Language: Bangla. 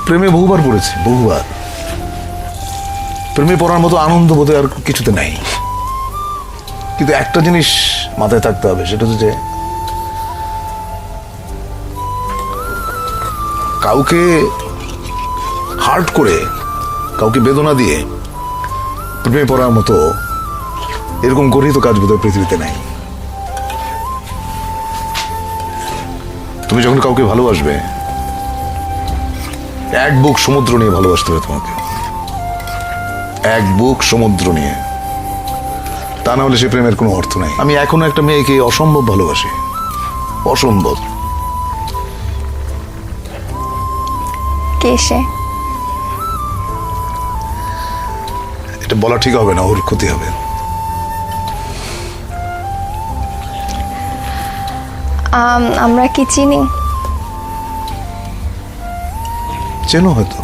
প্রেমে বহুবার পড়েছি, বহুবার। প্রেমে পড়ার মতো আনন্দ বোধে আর কিছুতে নাই। কিন্তু একটা জিনিস মাথায় থাকতে হবে, সেটা হচ্ছে যে কাউকে হার্ট করে, কাউকে বেদনা দিয়ে প্রেমে পড়ার মতো এরকম গরিত কাজ বোধহয় পৃথিবীতে নাই। তুমি যখন কাউকে ভালোবাসবে, এক বুক সমুদ্র নিয়ে ভালোবাসতে হবে তোমাকে, এক বুক সমুদ্র নিয়ে। তা না হলে সে প্রেমের কোনো অর্থ নাই। আমি এখনো একটা মেয়েকে অসম্ভব ভালোবাসি, অসম্ভব। কে সে? এটা বলা ঠিক হবে না, ওর ক্ষতি হবে। আমরা কি চিনি? চেনো হয়তো।